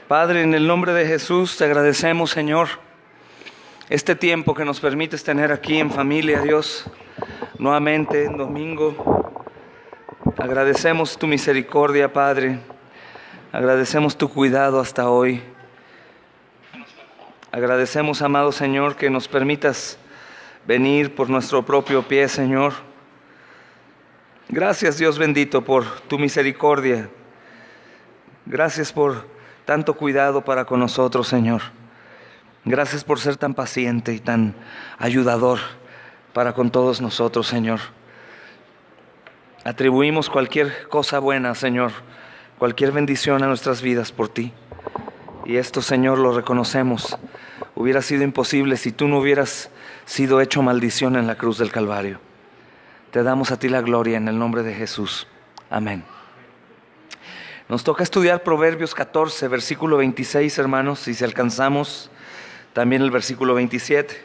Padre, en el nombre de Jesús te agradecemos, Señor, este tiempo que nos permites tener aquí en familia, Dios, nuevamente en domingo. Agradecemos tu misericordia, Padre. Agradecemos tu cuidado hasta hoy. Agradecemos, amado Señor, que nos permitas venir por nuestro propio pie, Señor. Gracias, Dios bendito, por tu misericordia. Gracias por tanto cuidado para con nosotros, Señor. Gracias por ser tan paciente y tan ayudador para con todos nosotros, Señor. Atribuimos cualquier cosa buena, Señor, cualquier bendición a nuestras vidas por ti. Y esto, Señor, lo reconocemos. Hubiera sido imposible si tú no hubieras sido hecho maldición en la cruz del Calvario. Te damos a ti la gloria en el nombre de Jesús. Amén. Nos toca estudiar Proverbios 14, versículo 26, hermanos, y si alcanzamos también el versículo 27.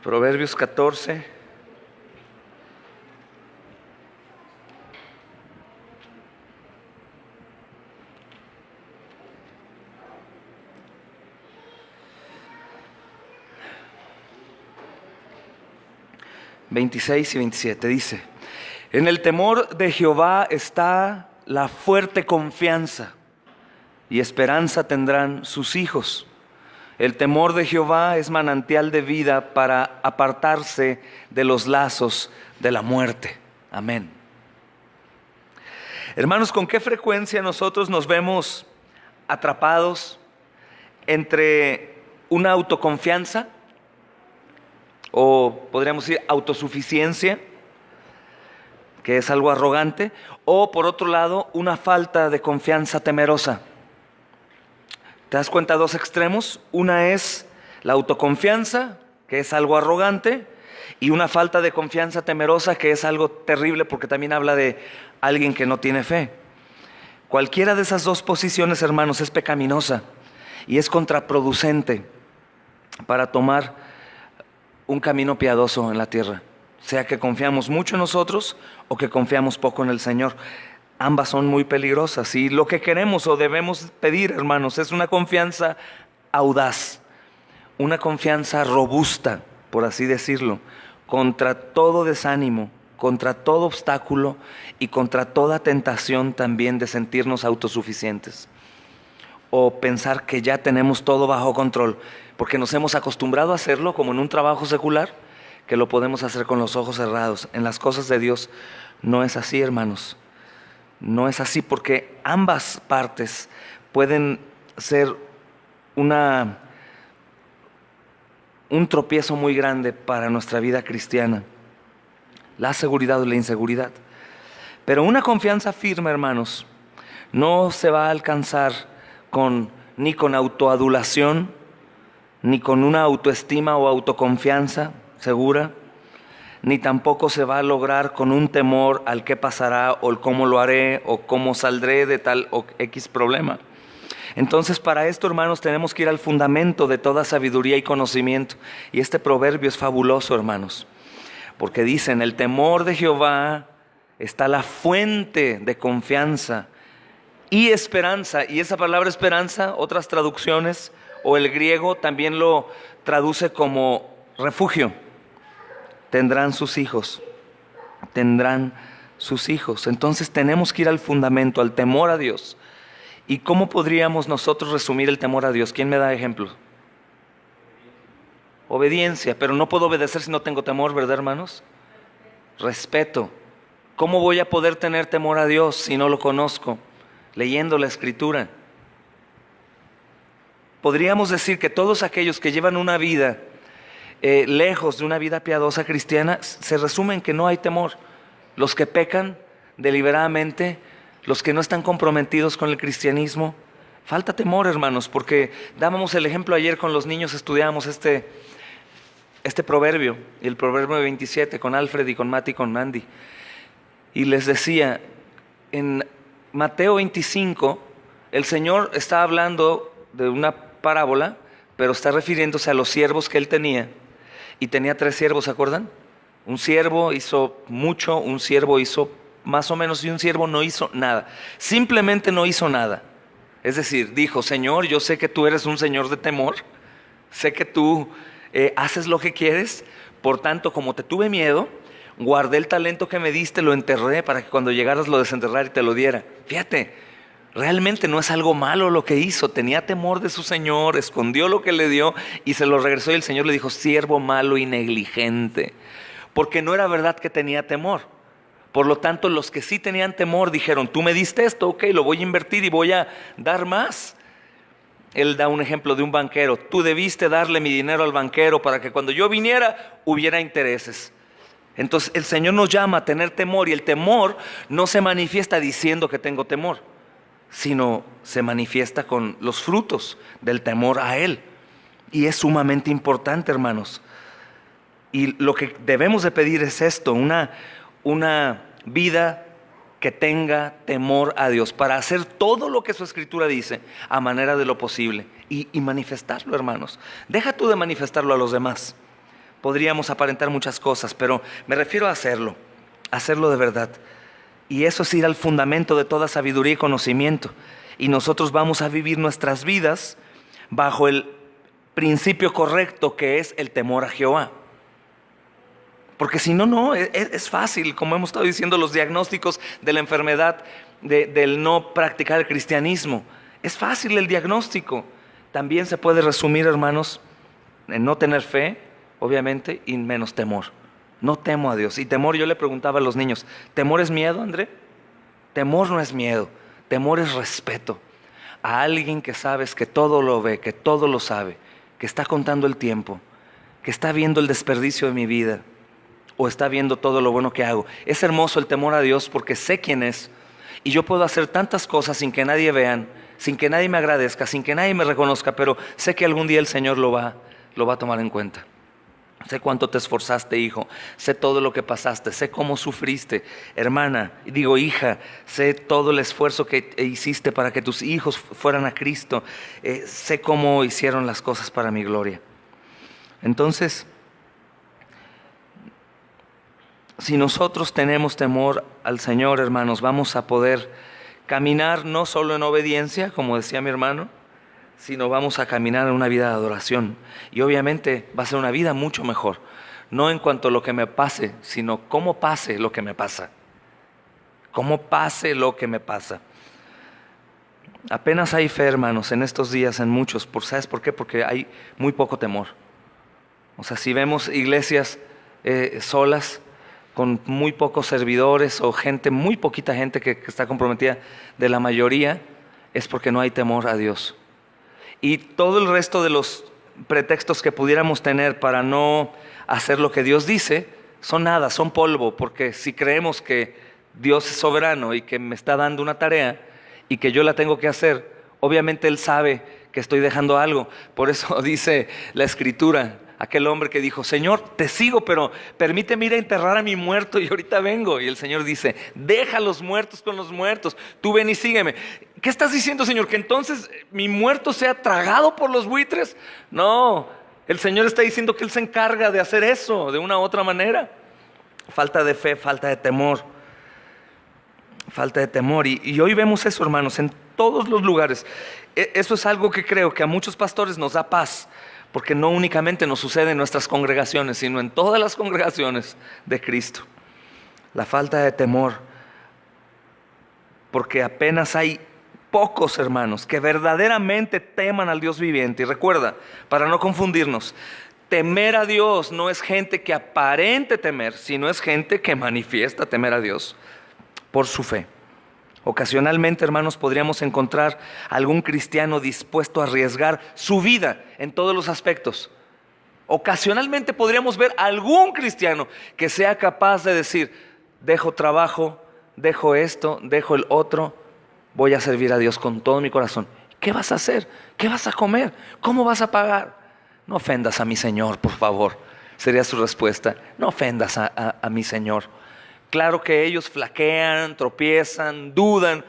Proverbios 14. ...26 y 27 dice: en el temor de Jehová está la fuerte confianza, y esperanza tendrán sus hijos. El temor de Jehová es manantial de vida para apartarse de los lazos de la muerte. Amén. Hermanos, ¿con qué frecuencia nosotros nos vemos atrapados entre una autoconfianza, o podríamos decir autosuficiencia, que es algo arrogante, o por otro lado una falta de confianza temerosa? ¿Te das cuenta? Dos extremos. Una es la autoconfianza, que es algo arrogante, y una falta de confianza temerosa, que es algo terrible, porque también habla de alguien que no tiene fe. Cualquiera de esas dos posiciones, hermanos, es pecaminosa y es contraproducente para tomar un camino piadoso en la tierra, sea que confiamos mucho en nosotros o que confiamos poco en el Señor. Ambas son muy peligrosas, y lo que queremos o debemos pedir, hermanos, es una confianza audaz, una confianza robusta, por así decirlo, contra todo desánimo, contra todo obstáculo y contra toda tentación también de sentirnos autosuficientes o pensar que ya tenemos todo bajo control, porque nos hemos acostumbrado a hacerlo como en un trabajo secular, que lo podemos hacer con los ojos cerrados. En las cosas de Dios no es así, hermanos. No es así, porque ambas partes pueden ser un tropiezo muy grande para nuestra vida cristiana, la seguridad o la inseguridad. Pero una confianza firme, hermanos, no se va a alcanzar ni con autoadulación, ni con una autoestima o autoconfianza segura, ni tampoco se va a lograr con un temor al qué pasará, o el cómo lo haré, o cómo saldré de tal o X problema. Entonces, para esto, hermanos, tenemos que ir al fundamento de toda sabiduría y conocimiento. Y este proverbio es fabuloso, hermanos, porque dice: en el temor de Jehová está la fuente de confianza y esperanza. Y esa palabra esperanza, otras traducciones o el griego también lo traduce como refugio. Tendrán sus hijos, tendrán sus hijos. Entonces tenemos que ir al fundamento, al temor a Dios. ¿Y cómo podríamos nosotros resumir el temor a Dios? ¿Quién me da ejemplos? Obediencia, pero no puedo obedecer si no tengo temor, ¿verdad, hermanos? Respeto. ¿Cómo voy a poder tener temor a Dios si no lo conozco? Leyendo la Escritura. Podríamos decir que todos aquellos que llevan una vida lejos de una vida piadosa cristiana, se resume en que no hay temor. Los que pecan deliberadamente, los que no están comprometidos con el cristianismo, falta temor, hermanos, porque dábamos el ejemplo ayer con los niños, estudiábamos este proverbio, el proverbio 27 con Alfred y con Mati y con Andy, y les decía, en Mateo 25, el Señor está hablando de una parábola, pero está refiriéndose a los siervos que él tenía. y tenía 3 siervos, ¿se acuerdan? Un siervo hizo mucho, un siervo hizo más o menos y un siervo no hizo nada. Simplemente no hizo nada. Es decir, dijo: Señor, yo sé que tú eres un Señor de temor, sé que tú haces lo que quieres, por tanto, como te tuve miedo, guardé el talento que me diste, lo enterré para que cuando llegaras lo desenterrara y te lo diera. Fíjate, realmente no es algo malo lo que hizo, tenía temor de su Señor, escondió lo que le dio y se lo regresó, y el Señor le dijo: siervo malo y negligente, porque no era verdad que tenía temor. Por lo tanto, los que sí tenían temor dijeron: tú me diste esto, ok, lo voy a invertir y voy a dar más. Él da un ejemplo de un banquero: tú debiste darle mi dinero al banquero para que cuando yo viniera hubiera intereses. Entonces el Señor nos llama a tener temor, y el temor no se manifiesta diciendo que tengo temor, sino se manifiesta con los frutos del temor a Él. Y es sumamente importante, hermanos. Y lo que debemos de pedir es esto: una vida que tenga temor a Dios, para hacer todo lo que su Escritura dice a manera de lo posible y manifestarlo, hermanos. Deja tú de manifestarlo a los demás. Podríamos aparentar muchas cosas, pero me refiero a hacerlo de verdad. Y eso es ir al fundamento de toda sabiduría y conocimiento. Y nosotros vamos a vivir nuestras vidas bajo el principio correcto, que es el temor a Jehová. Porque si no, es fácil, como hemos estado diciendo, los diagnósticos de la enfermedad, del no practicar el cristianismo. Es fácil el diagnóstico. También se puede resumir, hermanos, en no tener fe, obviamente, y menos temor. No temo a Dios. Y temor, yo le preguntaba a los niños: ¿temor es miedo, André? Temor no es miedo, temor es respeto a alguien que sabes que todo lo ve, que todo lo sabe, que está contando el tiempo, que está viendo el desperdicio de mi vida, o está viendo todo lo bueno que hago. Es hermoso el temor a Dios porque sé quién es, y yo puedo hacer tantas cosas sin que nadie vean, sin que nadie me agradezca, sin que nadie me reconozca, pero sé que algún día el Señor lo va a tomar en cuenta. Sé cuánto te esforzaste, hijo, sé todo lo que pasaste, sé cómo sufriste, hermana, hija, sé todo el esfuerzo que hiciste para que tus hijos fueran a Cristo, sé cómo hicieron las cosas para mi gloria. Entonces, si nosotros tenemos temor al Señor, hermanos, vamos a poder caminar no solo en obediencia, como decía mi hermano, sino vamos a caminar en una vida de adoración. Y obviamente va a ser una vida mucho mejor, no en cuanto a lo que me pase, sino cómo pase lo que me pasa. Cómo pase lo que me pasa. Apenas hay fe, hermanos, en estos días, en muchos. ¿Sabes por qué? Porque hay muy poco temor. O sea, si vemos iglesias solas, con muy pocos servidores o muy poquita gente que está comprometida, de la mayoría, es porque no hay temor a Dios. Y todo el resto de los pretextos que pudiéramos tener para no hacer lo que Dios dice, son nada, son polvo, porque si creemos que Dios es soberano y que me está dando una tarea y que yo la tengo que hacer, obviamente Él sabe que estoy dejando algo. Por eso dice la Escritura, aquel hombre que dijo: Señor, te sigo, pero permíteme ir a enterrar a mi muerto y ahorita vengo. Y el Señor dice: deja a los muertos con los muertos, tú ven y sígueme. ¿Qué estás diciendo, Señor? ¿Que entonces mi muerto sea tragado por los buitres? No, el Señor está diciendo que Él se encarga de hacer eso de una u otra manera. Falta de fe, falta de temor. Falta de temor. Y hoy vemos eso, hermanos, en todos los lugares. Eso es algo que creo que a muchos pastores nos da paz, porque no únicamente nos sucede en nuestras congregaciones, sino en todas las congregaciones de Cristo. La falta de temor, porque apenas hay pocos, hermanos, que verdaderamente teman al Dios viviente. Y recuerda, para no confundirnos, temer a Dios no es gente que aparente temer, sino es gente que manifiesta temer a Dios por su fe. Ocasionalmente, hermanos, podríamos encontrar algún cristiano dispuesto a arriesgar su vida en todos los aspectos. Ocasionalmente podríamos ver algún cristiano que sea capaz de decir: dejo trabajo, dejo esto, dejo el otro, voy a servir a Dios con todo mi corazón. ¿Qué vas a hacer? ¿Qué vas a comer? ¿Cómo vas a pagar? No ofendas a mi Señor, por favor. Sería su respuesta: no ofendas a mi Señor. Claro que ellos flaquean, tropiezan, dudan,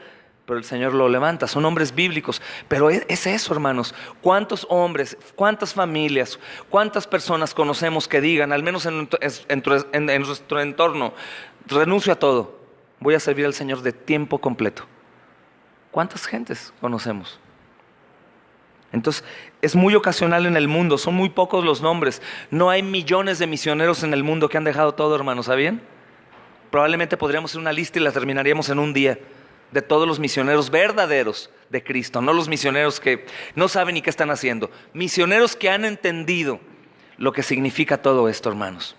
pero el Señor lo levanta. Son hombres bíblicos, pero es eso, hermanos. ¿Cuántos hombres, cuántas familias, cuántas personas conocemos que digan, al menos en nuestro entorno, renuncio a todo, voy a servir al Señor de tiempo completo? ¿Cuántas gentes conocemos? Entonces, es muy ocasional en el mundo, son muy pocos los nombres. No hay millones de misioneros en el mundo que han dejado todo, hermanos, ¿sabían? Probablemente podríamos hacer una lista y la terminaríamos en un día, de todos los misioneros verdaderos de Cristo, no los misioneros que no saben ni qué están haciendo. Misioneros que han entendido lo que significa todo esto, hermanos.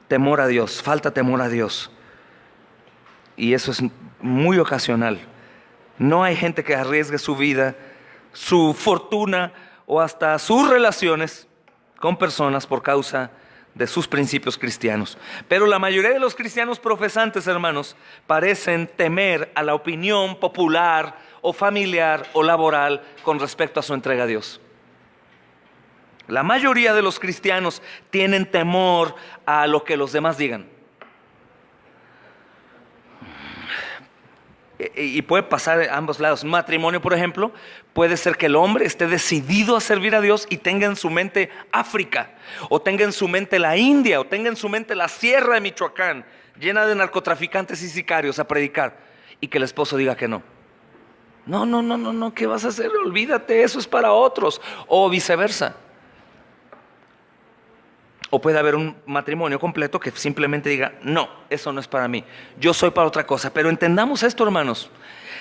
Temor a Dios, falta temor a Dios. Y eso es muy ocasional. No hay gente que arriesgue su vida, su fortuna o hasta sus relaciones con personas por causa de sus principios cristianos. Pero la mayoría de los cristianos profesantes, hermanos, parecen temer a la opinión popular o familiar o laboral con respecto a su entrega a Dios. La mayoría de los cristianos tienen temor a lo que los demás digan. Y puede pasar a ambos lados. Un matrimonio, por ejemplo, puede ser que el hombre esté decidido a servir a Dios y tenga en su mente África, o tenga en su mente la India, o tenga en su mente la sierra de Michoacán, llena de narcotraficantes y sicarios a predicar, y que el esposo diga que no. No, ¿qué vas a hacer? Olvídate, eso es para otros, o viceversa. O puede haber un matrimonio completo que simplemente diga, no, eso no es para mí, yo soy para otra cosa. Pero entendamos esto, hermanos.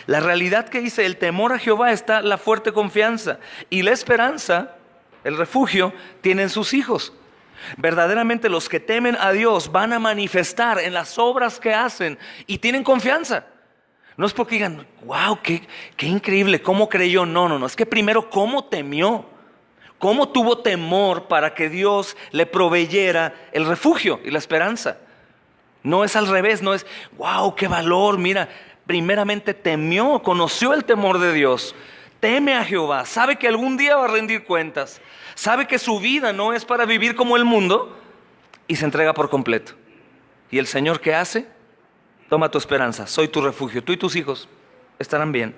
La realidad que dice el temor a Jehová está la fuerte confianza, y la esperanza, el refugio, tienen sus hijos. Verdaderamente los que temen a Dios van a manifestar en las obras que hacen y tienen confianza. No es porque digan, wow, qué increíble, ¿cómo creyó? No, es que primero, ¿cómo temió? ¿Cómo tuvo temor para que Dios le proveyera el refugio y la esperanza? No es al revés, no es, wow, qué valor, mira, primeramente temió, conoció el temor de Dios, teme a Jehová, sabe que algún día va a rendir cuentas, sabe que su vida no es para vivir como el mundo y se entrega por completo. ¿Y el Señor qué hace? Toma tu esperanza, soy tu refugio, tú y tus hijos estarán bien.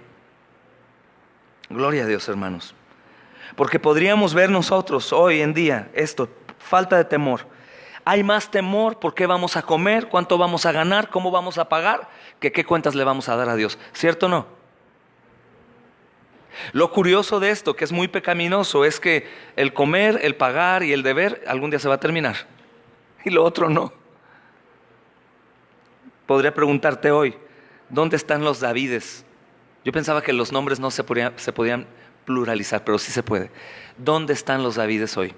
Gloria a Dios, hermanos. Porque podríamos ver nosotros hoy en día esto, falta de temor. Hay más temor por qué vamos a comer, cuánto vamos a ganar, cómo vamos a pagar, que qué cuentas le vamos a dar a Dios. ¿Cierto o no? Lo curioso de esto, que es muy pecaminoso, es que el comer, el pagar y el deber algún día se va a terminar. Y lo otro no. Podría preguntarte hoy, ¿dónde están los Davides? Yo pensaba que los nombres no se podían pluralizar, pero sí se puede. ¿Dónde están los Davides hoy?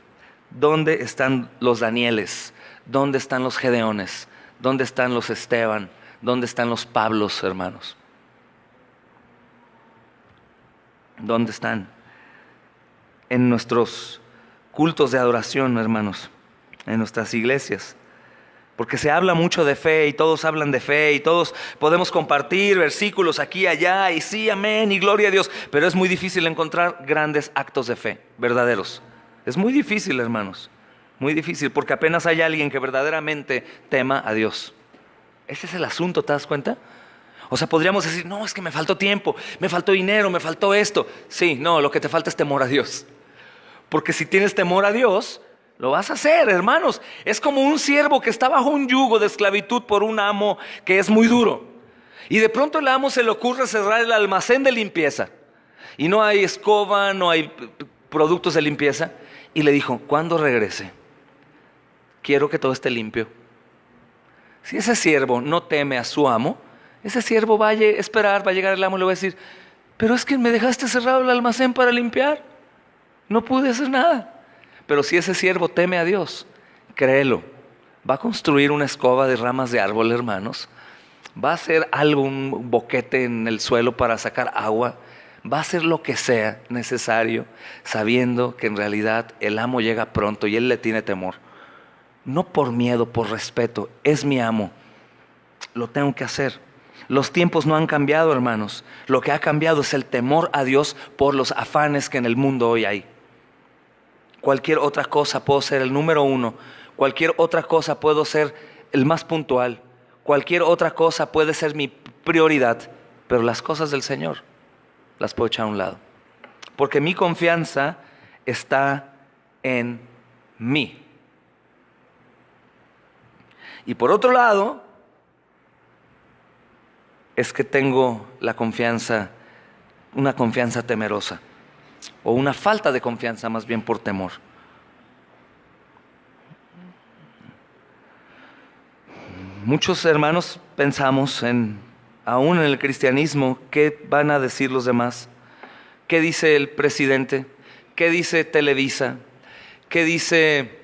¿Dónde están los Danieles? ¿Dónde están los Gedeones? ¿Dónde están los Esteban? ¿Dónde están los Pablos, hermanos? ¿Dónde están? En nuestros cultos de adoración, hermanos, en nuestras iglesias. Porque se habla mucho de fe y todos hablan de fe y todos podemos compartir versículos aquí y allá y sí, amén y gloria a Dios. Pero es muy difícil encontrar grandes actos de fe verdaderos. Es muy difícil, hermanos. Muy difícil, porque apenas hay alguien que verdaderamente tema a Dios. Ese es el asunto, ¿te das cuenta? O sea, podríamos decir, no, es que me faltó tiempo, me faltó dinero, me faltó esto. Sí, no, lo que te falta es temor a Dios. Porque si tienes temor a Dios, lo vas a hacer, hermanos. Es como un siervo que está bajo un yugo de esclavitud por un amo que es muy duro. Y de pronto el amo se le ocurre cerrar el almacén de limpieza. Y no hay escoba, no hay productos de limpieza. Y le dijo, cuando regrese, quiero que todo esté limpio. Si ese siervo no teme a su amo, ese siervo va a esperar, va a llegar el amo y le va a decir, pero es que me dejaste cerrado el almacén para limpiar. No pude hacer nada. Pero si ese siervo teme a Dios, créelo, va a construir una escoba de ramas de árbol, hermanos. Va a hacer algo, un boquete en el suelo para sacar agua. Va a hacer lo que sea necesario, sabiendo que en realidad el amo llega pronto y él le tiene temor. No por miedo, por respeto. Es mi amo. Lo tengo que hacer. Los tiempos no han cambiado, hermanos. Lo que ha cambiado es el temor a Dios por los afanes que en el mundo hoy hay. Cualquier otra cosa puedo ser el número uno. Cualquier otra cosa puedo ser el más puntual. Cualquier otra cosa puede ser mi prioridad. pero las cosas del Señor las puedo echar a un lado. Porque mi confianza está en mí. Y por otro lado, es que tengo la confianza, una confianza temerosa, o una falta de confianza más bien por temor. Muchos hermanos pensamos aún en el cristianismo, ¿qué van a decir los demás? ¿Qué dice el presidente? ¿Qué dice Televisa? ¿Qué dice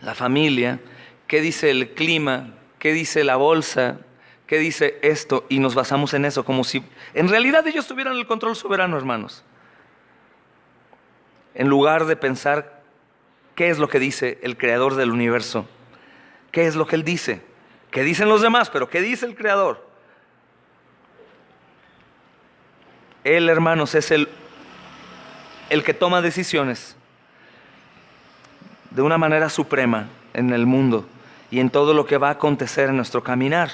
la familia? ¿Qué dice el clima? ¿Qué dice la bolsa? ¿Qué dice esto? Y nos basamos en eso, como si en realidad ellos tuvieran el control soberano, hermanos. En lugar de pensar qué es lo que dice el creador del universo. ¿Qué es lo que él dice? ¿Qué dicen los demás? Pero ¿qué dice el creador? Él, hermanos, es el que toma decisiones de una manera suprema en el mundo y en todo lo que va a acontecer en nuestro caminar.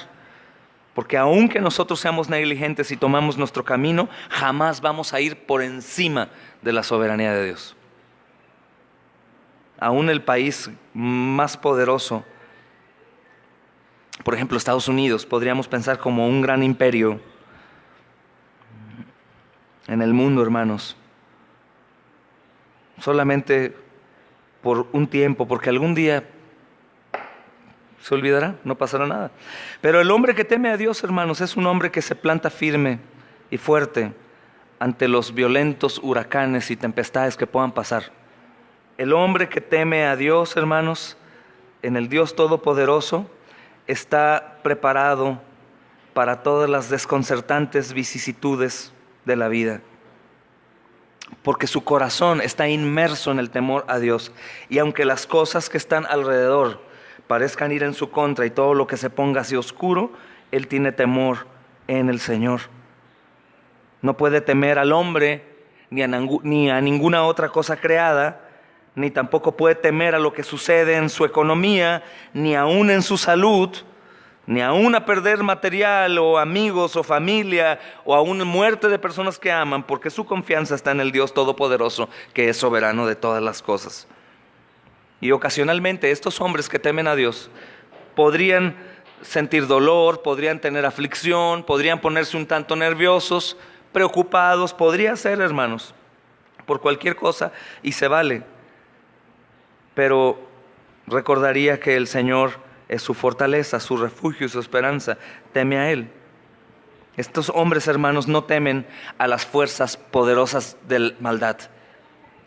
Porque aunque nosotros seamos negligentes y tomamos nuestro camino, jamás vamos a ir por encima de la soberanía de Dios. Aún el país más poderoso, por ejemplo Estados Unidos, podríamos pensar como un gran imperio en el mundo, hermanos. Solamente por un tiempo, porque algún día se olvidará, no pasará nada. Pero el hombre que teme a Dios, hermanos, es un hombre que se planta firme y fuerte ante los violentos huracanes y tempestades que puedan pasar. El hombre que teme a Dios, hermanos, en el Dios Todopoderoso, está preparado para todas las desconcertantes vicisitudes de la vida. Porque su corazón está inmerso en el temor a Dios. Y aunque las cosas que están alrededor parezcan ir en su contra y todo lo que se ponga así oscuro, él tiene temor en el Señor. No puede temer al hombre ni a ninguna otra cosa creada, ni tampoco puede temer a lo que sucede en su economía, ni aún en su salud, ni aún a perder material o amigos o familia, o aún muerte de personas que aman, porque su confianza está en el Dios Todopoderoso, que es soberano de todas las cosas. Y ocasionalmente estos hombres que temen a Dios podrían sentir dolor, podrían tener aflicción, podrían ponerse un tanto nerviosos, preocupados, podría ser, hermanos, por cualquier cosa, y se vale. Pero recordaría que el Señor es su fortaleza, su refugio y su esperanza. Teme a Él. Estos hombres, hermanos, no temen a las fuerzas poderosas de la maldad.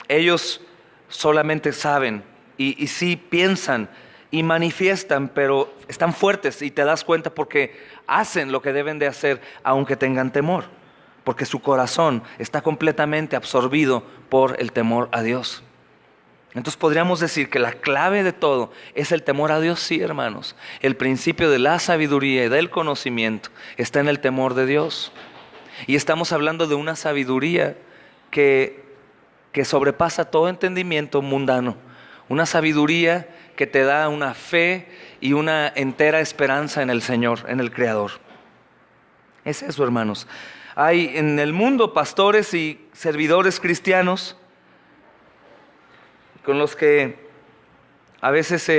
Ellos solamente saben y sí piensan y manifiestan, pero están fuertes y te das cuenta porque hacen lo que deben de hacer aunque tengan temor. Porque su corazón está completamente absorbido por el temor a Dios. Entonces podríamos decir que la clave de todo es el temor a Dios, sí, hermanos. El principio de la sabiduría y del conocimiento está en el temor de Dios. Y estamos hablando de una sabiduría que sobrepasa todo entendimiento mundano. Una sabiduría que te da una fe y una entera esperanza en el Señor, en el Creador. Es eso, hermanos. Hay en el mundo pastores y servidores cristianos con los que a veces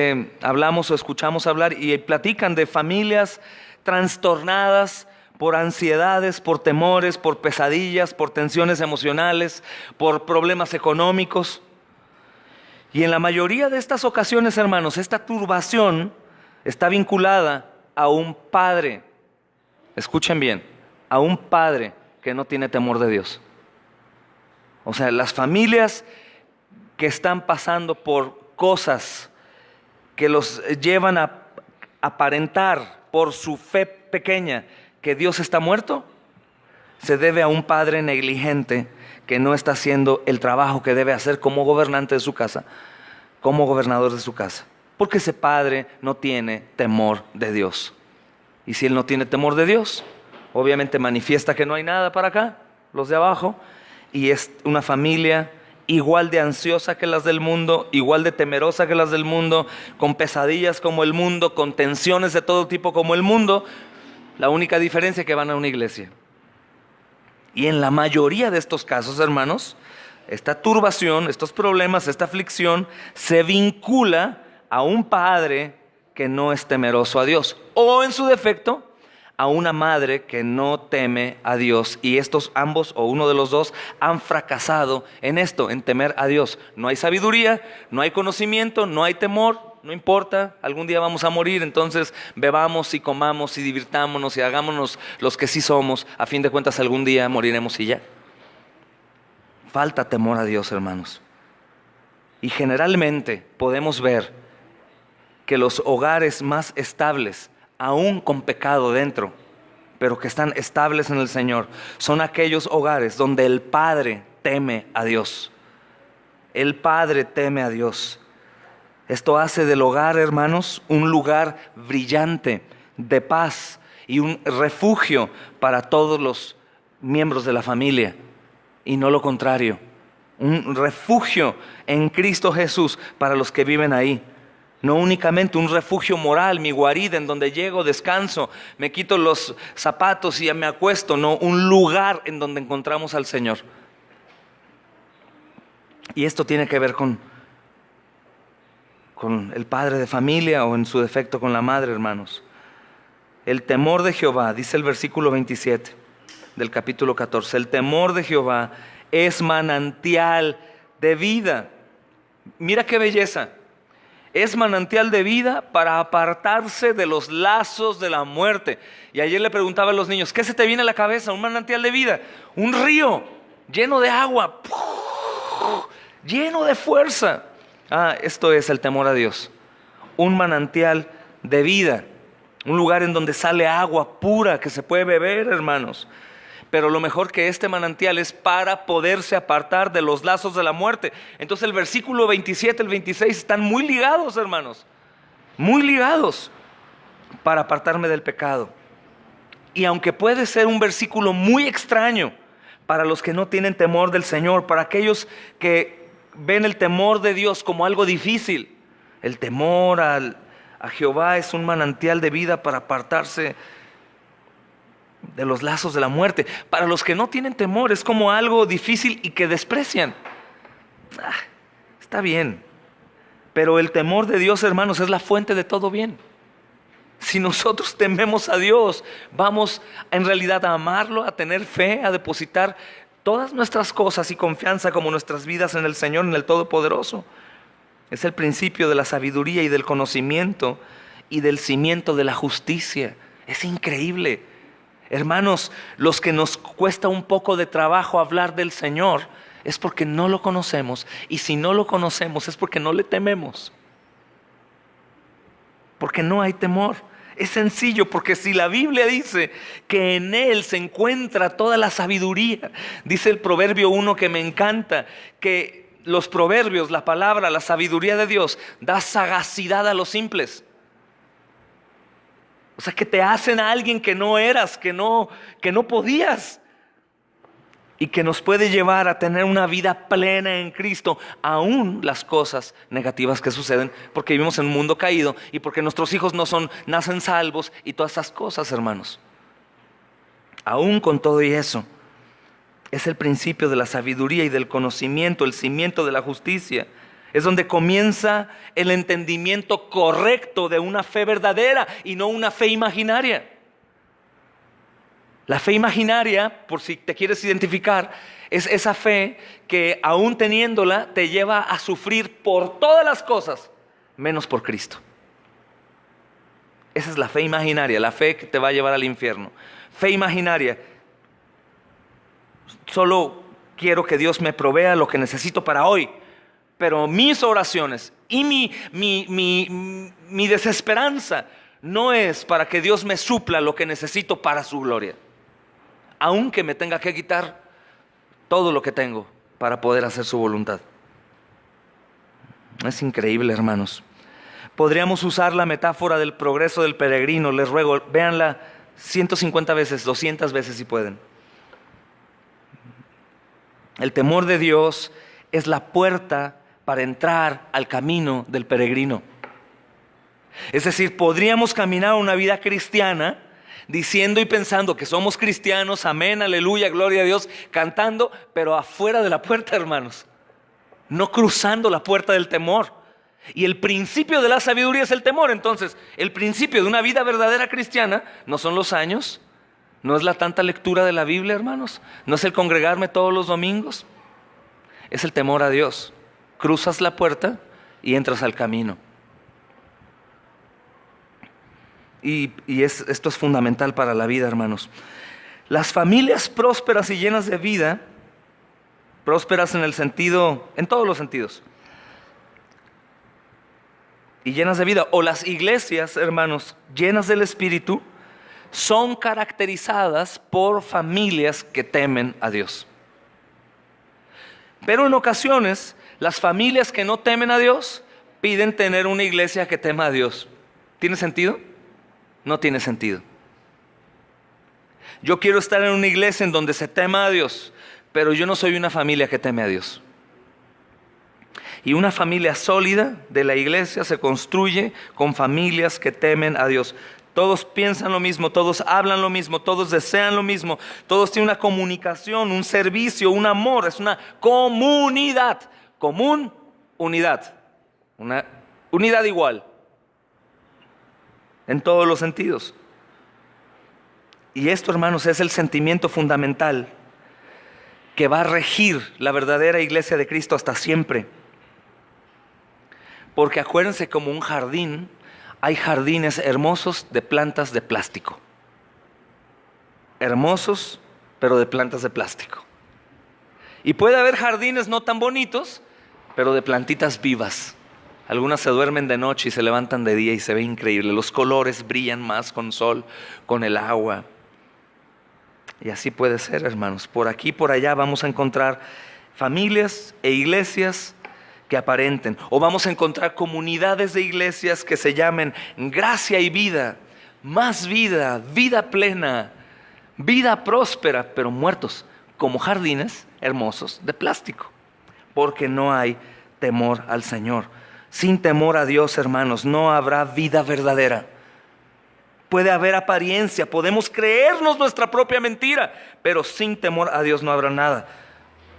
hablamos o escuchamos hablar y platican de familias trastornadas por ansiedades, por temores, por pesadillas, por tensiones emocionales, por problemas económicos. Y en la mayoría de estas ocasiones, hermanos, esta turbación está vinculada a un padre. Escuchen bien, a un padre que no tiene temor de Dios. O sea, las familias que están pasando por cosas que los llevan a aparentar por su fe pequeña que Dios está muerto, se debe a un padre negligente que no está haciendo el trabajo que debe hacer como gobernante de su casa, como gobernador de su casa. Porque ese padre no tiene temor de Dios. Y si él no tiene temor de Dios, obviamente manifiesta que no hay nada para acá, los de abajo, y es una familia igual de ansiosa que las del mundo, igual de temerosa que las del mundo, con pesadillas como el mundo, con tensiones de todo tipo como el mundo. La única diferencia es que van a una iglesia. Y en la mayoría de estos casos, hermanos, esta turbación, estos problemas, esta aflicción se vincula a un padre que no es temeroso a Dios, o en su defecto, a una madre que no teme a Dios. Y estos ambos, o uno de los dos, han fracasado en esto, en temer a Dios. No hay sabiduría, no hay conocimiento, no hay temor. No importa, algún día vamos a morir, entonces bebamos y comamos y divirtámonos y hagámonos los que sí somos. A fin de cuentas, algún día moriremos y ya. Falta temor a Dios, hermanos. Y generalmente podemos ver que los hogares más estables, aún con pecado dentro, pero que están estables en el Señor, son aquellos hogares donde el padre teme a Dios. El padre teme a Dios. Esto hace del hogar, hermanos, un lugar brillante de paz y un refugio para todos los miembros de la familia, y no lo contrario. Un refugio en Cristo Jesús para los que viven ahí. No únicamente un refugio moral, mi guarida en donde llego, descanso, me quito los zapatos y ya me acuesto. No, un lugar en donde encontramos al Señor. Y esto tiene que ver con el padre de familia, o en su defecto con la madre, hermanos. El temor de Jehová, dice el versículo 27 del capítulo 14, el temor de Jehová es manantial de vida. Mira qué belleza. Es manantial de vida para apartarse de los lazos de la muerte. Y ayer le preguntaba a los niños, ¿qué se te viene a la cabeza? Un manantial de vida, un río lleno de agua, lleno de fuerza. Esto es el temor a Dios. Un manantial de vida, un lugar en donde sale agua pura que se puede beber, hermanos. Pero lo mejor que este manantial es para poderse apartar de los lazos de la muerte. Entonces el versículo 27, el 26 están muy ligados, hermanos. Muy ligados para apartarme del pecado. Y aunque puede ser un versículo muy extraño para los que no tienen temor del Señor, para aquellos que ven el temor de Dios como algo difícil, el temor a Jehová es un manantial de vida para apartarse de los lazos de la muerte. Para los que no tienen temor es como algo difícil y que desprecian. Está bien, pero el temor de Dios, hermanos, es la fuente de todo bien. Si nosotros tememos a Dios, vamos en realidad a amarlo, a tener fe, a depositar todas nuestras cosas y confianza como nuestras vidas en el Señor, en el Todopoderoso. Es el principio de la sabiduría y del conocimiento y del cimiento de la justicia. Es increíble. Hermanos, los que nos cuesta un poco de trabajo hablar del Señor es porque no lo conocemos. Y si no lo conocemos es porque no le tememos. Porque no hay temor. Es sencillo, porque si la Biblia dice que en Él se encuentra toda la sabiduría, dice el Proverbio 1 que me encanta, que los proverbios, la palabra, la sabiduría de Dios da sagacidad a los simples. O sea, que te hacen a alguien que no eras, que no podías. Y que nos puede llevar a tener una vida plena en Cristo, aún las cosas negativas que suceden, porque vivimos en un mundo caído y porque nuestros hijos nacen salvos y todas esas cosas, hermanos. Aún con todo y eso, es el principio de la sabiduría y del conocimiento, el cimiento de la justicia. Es donde comienza el entendimiento correcto de una fe verdadera y no una fe imaginaria. La fe imaginaria, por si te quieres identificar, es esa fe que aún teniéndola te lleva a sufrir por todas las cosas, menos por Cristo. Esa es la fe imaginaria, la fe que te va a llevar al infierno. Fe imaginaria. Solo quiero que Dios me provea lo que necesito para hoy. Pero mis oraciones y mi desesperanza no es para que Dios me supla lo que necesito para su gloria. Aunque me tenga que quitar todo lo que tengo para poder hacer su voluntad. Es increíble, hermanos. Podríamos usar la metáfora del progreso del peregrino. Les ruego, véanla 150 veces, 200 veces si pueden. El temor de Dios es la puerta para entrar al camino del peregrino. Es decir, podríamos caminar una vida cristiana diciendo y pensando que somos cristianos, amén, aleluya, gloria a Dios, cantando, pero afuera de la puerta, hermanos, no cruzando la puerta del temor. Y el principio de la sabiduría es el temor. Entonces, el principio de una vida verdadera cristiana no son los años, no es la tanta lectura de la Biblia, hermanos, no es el congregarme todos los domingos, es el temor a Dios. Cruzas la puerta y entras al camino. Esto es fundamental para la vida, hermanos. Las familias prósperas y llenas de vida, prósperas en el sentido, en todos los sentidos, y llenas de vida, o las iglesias, hermanos, llenas del Espíritu, son caracterizadas por familias que temen a Dios. Pero en ocasiones, las familias que no temen a Dios piden tener una iglesia que tema a Dios. ¿Tiene sentido? No tiene sentido. Yo quiero estar en una iglesia en donde se tema a Dios, pero yo no soy una familia que teme a Dios. Y una familia sólida de la iglesia se construye con familias que temen a Dios. Todos piensan lo mismo, todos hablan lo mismo, todos desean lo mismo, todos tienen una comunicación, un servicio, un amor. Es una comunidad, unidad, una unidad igual en todos los sentidos. Y esto, hermanos, es el sentimiento fundamental que va a regir la verdadera iglesia de Cristo hasta siempre. Porque acuérdense, como un jardín, hay jardines hermosos de plantas de plástico. Hermosos, pero de plantas de plástico. Y puede haber jardines no tan bonitos, pero de plantitas vivas. Algunas se duermen de noche y se levantan de día y se ve increíble. Los colores brillan más con sol, con el agua. Y así puede ser, hermanos. Por aquí, por allá vamos a encontrar familias e iglesias que aparenten, o vamos a encontrar comunidades de iglesias que se llamen gracia y vida, más vida, vida plena, vida próspera, pero muertos como jardines hermosos de plástico, porque no hay temor al Señor. Sin temor a Dios, hermanos, no habrá vida verdadera. Puede haber apariencia, podemos creernos nuestra propia mentira, pero sin temor a Dios no habrá nada.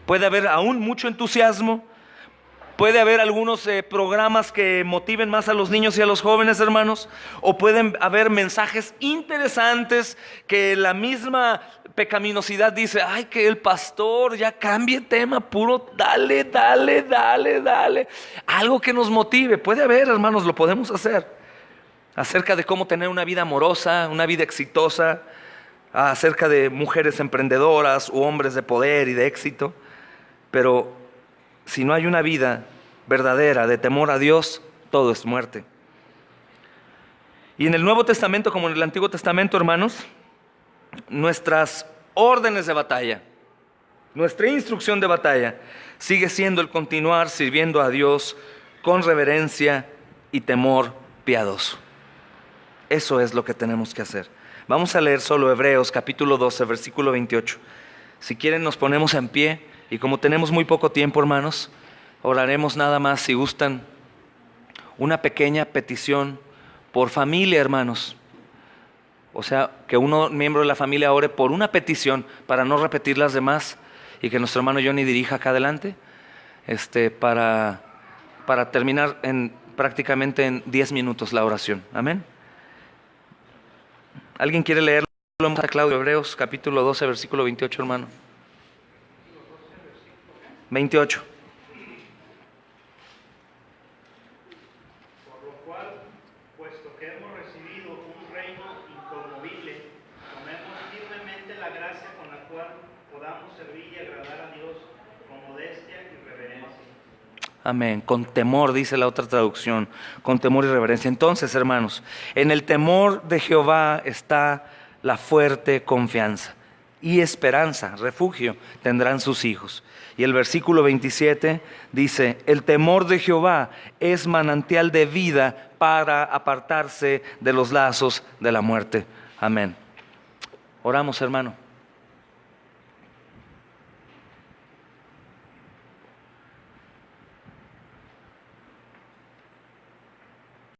Puede haber aún mucho entusiasmo. Puede haber algunos programas que motiven más a los niños y a los jóvenes, hermanos. O pueden haber mensajes interesantes que la misma pecaminosidad dice, ay, que el pastor ya cambie tema, puro dale. Algo que nos motive. Puede haber, hermanos, lo podemos hacer. Acerca de cómo tener una vida amorosa, una vida exitosa. Acerca de mujeres emprendedoras u hombres de poder y de éxito. Pero si no hay una vida verdadera de temor a Dios, todo es muerte. Y en el Nuevo Testamento, como en el Antiguo Testamento, hermanos, nuestras órdenes de batalla, nuestra instrucción de batalla, sigue siendo el continuar sirviendo a Dios con reverencia y temor piadoso. Eso es lo que tenemos que hacer. Vamos a leer solo Hebreos capítulo 12, versículo 28. Si quieren nos ponemos en pie. Y como tenemos muy poco tiempo, hermanos, oraremos nada más, si gustan, una pequeña petición por familia, hermanos. O sea, que un miembro de la familia ore por una petición para no repetir las demás y que nuestro hermano Johnny dirija acá adelante para terminar prácticamente en 10 minutos la oración. Amén. ¿Alguien quiere leerlo? A Claudio, Hebreos capítulo 12, versículo 28, hermano. 28. Por lo cual, puesto que hemos recibido un reino inconmovible, tomemos firmemente la gracia con la cual podamos servir y agradar a Dios con modestia y reverencia. Amén. Con temor, dice la otra traducción, con temor y reverencia. Entonces, hermanos, en el temor de Jehová está la fuerte confianza y esperanza, refugio tendrán sus hijos. Y el versículo 27 dice, el temor de Jehová es manantial de vida para apartarse de los lazos de la muerte. Amén. Oramos, hermano.